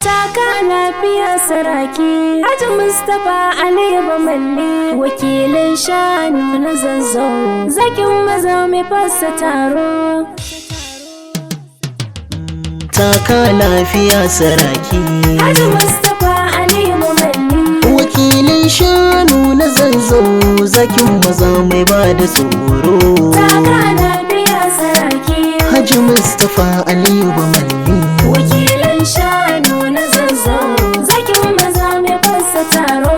Taka lafiya saraki Haji Mustapha Ali Bamalli wakilin shanu na Zazzau zakin maza mai fasa taro. Taka lafiya saraki Haji Mustapha Ali Bamalli wakilin shanu na Zazzau zakin maza mai bada tsoro. Taka lafiya saraki Haji Mustapha Ali Bamalli wakilin shanu na Zazzau zakin maza mai fasa taro.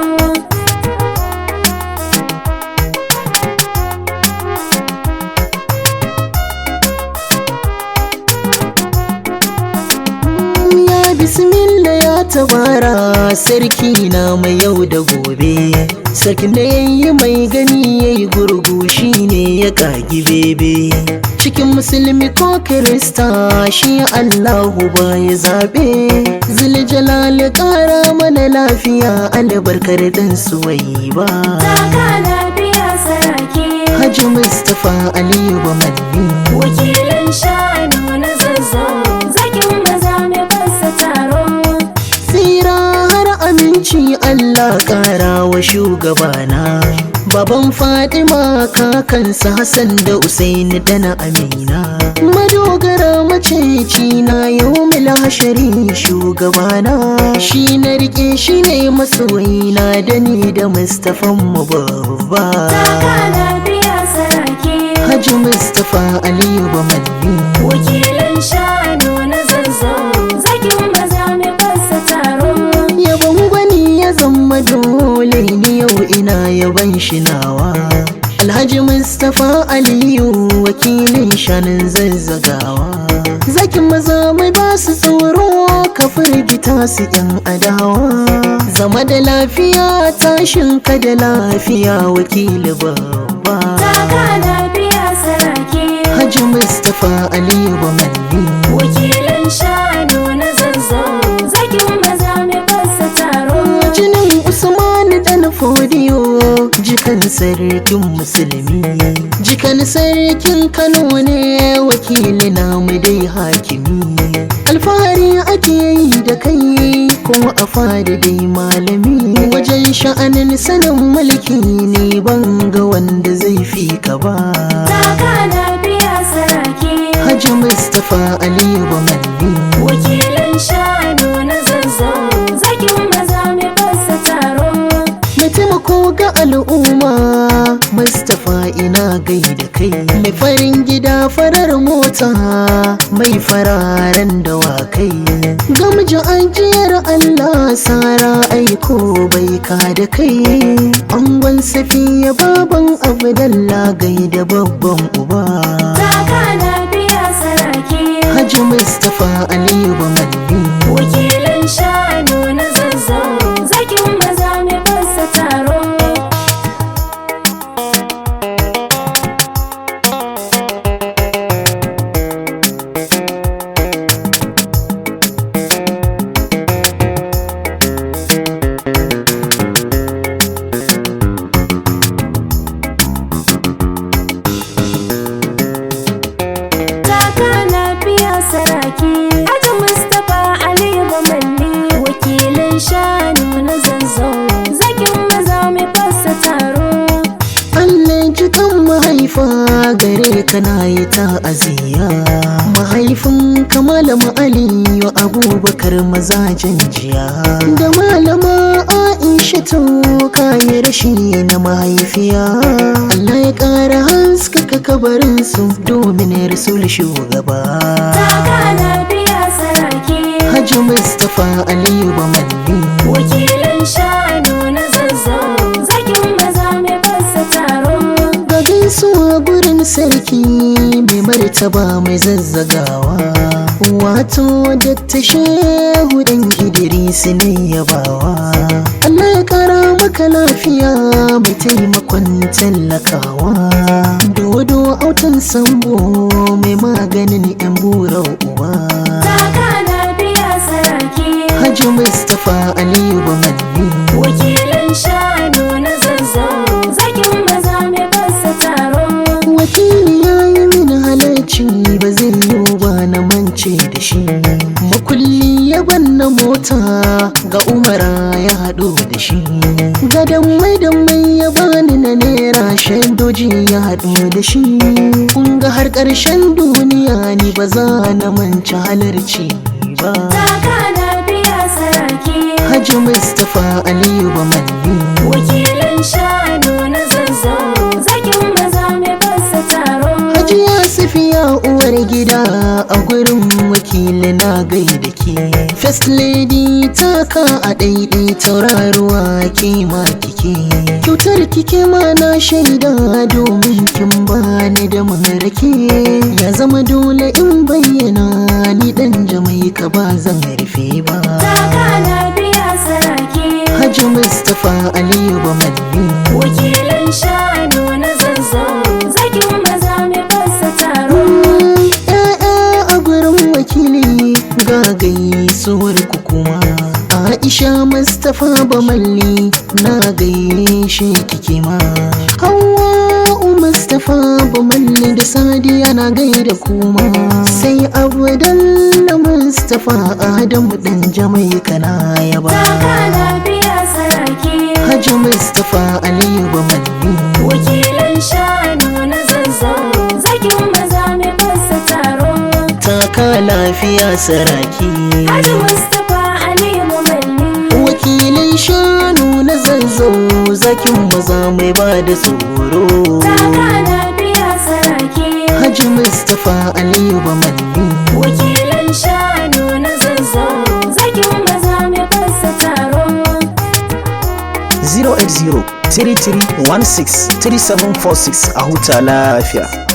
Ya bismillah ya tabara sarki na mai yau da gobe, sarkin da yayi mai gani yayi gurgu shine ya kagi bebe. Cikin musulmi ko kirista shi Allahu ba ya zabe, Zuljalal kara mana lafiya albarkar dan Suwaiba. Taka lafiya saraki Haji Mustapha Ali Bamalli wakilin shanu na Zazzau zakin maza mai fasa taro. tsira har aminci Allah kara wa shugabana, baban Fatima kakansa Hassan da Usaini da na Amina, madogara maceci na yau hashari shugabana, shi na rike shi ne masoyina da ni da Mustapha mu babba. Taka lafiya saraki Haji Mustapha Ali Bamalli wakilin shanu na Zazzau zakin maza mai fasa taro. yabon gwani ya zama dole ni yau ina yaban shi nawa. Alhaji Mustapha Aliyu wakilin shanin zazzagawa, zakin maza mai ba su tsoro ka firgita su yan adawa. Zama da lafiya tashin ka da lafiya wakili babba. Taka lafiya saraki Haji Mustapha Aliyu Bamalli wakilin shanu na Zazzau zakin maza mai fasa taro. jinin Usman dan Fodiyo jikan sarkin musulmi, jikan sarkin Kano ne wakili na mu dai hakimi. Alfahari ake yi da kai kuma a fada dai malami, wajen sha'anin sanin mulki ne ban ga wanda zai fi ka ba. Taka lafiya saraki Haji Mustapha Ali Bamalli wakilin shanu na Zazzau zakin maza mai fasa taro. mai taimako ga al'umma Mustapha ina gaida kai, mai farin gida farar mota mai fararen dawakai, gamji ajiyar Allah sara aiko bai ka da kai, angon Safiya baban Abdallah gaida babban uba. Taka lafiya saraki Haji Mustapha Ali Bamalli wakilin shanu na Zazzau zakin maza mai fasa taro. Taka lafiya saraki Haji Mustapha Ali Bamalli wakilin shanu na Zazzau zakin maza mai fasa taro. Allah jikan mahaifa gare ka na yi ta'aziyya, mahaifin Malama Aliyu Abubakar mazajen jiya, da Malama Aisha to kayi rashi na mahaifiya. Allah ya ƙara haskaka kabarinsu domin Rasul shugaba. Taka lafiya saraki Haji Mustapha Aliyu Bamalli wakilin shanu na Zazzau zakin maza mai fasa taro. ga gaisuwa gurin sarki mai martaba mai zazzagawa, wato Dr. Shehu dan Idris ne yabawa. Allah ya kara maka lafiya mai taimakon tallakawa, dodo autan sambo mai maganin yan bura uwa. Taka lafiya saraki Haji Mustapha Aliyu Bamalli wakilin shanu na Zazzau zakin maza mai fasa taro. wakili ya yi min halarci ba zai yi ba na mance da shi, makulli ya banna mota ga umara ya haɗu da shi. Gadon mai da mai ya bani na naira shandoji ya haɗu da shi. Kun ga har ƙarshen duniya ni ba za na manci halarci ba. Taka lafiya saraki Haji Mustapha Aliyu Bamalli, wakilin shanu na Zazzau, zakin maza mai fasa taro. Hajiya Safiya uwar gida a gurin wakili na gaida ke. First lady taka a ɗaiɗai tauraruwa kima kike. Kyautar kike ma na shaida domin kin bani da marake. Ya zama dole in bayyana ni ɗan Jamaika ba zan rufe ba. Taka lafiya saraki Haji Mustapha Aliyu Bamalli, wakilin shanu na Zazzau, zakin maza mai fasa taro. Ya'ya a gurin wakili ga gaisuwar ku kuma. Aisha Mustapha Bamalli na gaishe kike ma. Hawwa'u Mustapha Bamalli da Sadiya na gaida kuma. Sai Abdalla Mustapha Adamu ɗan Jamaika na yaba. Taka lafiya saraki Haji Mustapha Aliyu Bamalli, wakilin shanu na Zazzau, zakin maza mai fasa taro. taka lafiya saraki. Haji Mustapha Aliyu Bamalli, Wakilin shanu na Zazzau, zakin maza mai ba da tsoro. taka lafiya saraki Haji Mustapha Aliyu Bamalli, wakilin shanu na Zazzau, zakin maza mai fasa taro. 080 3316 3746 a huta lafiya.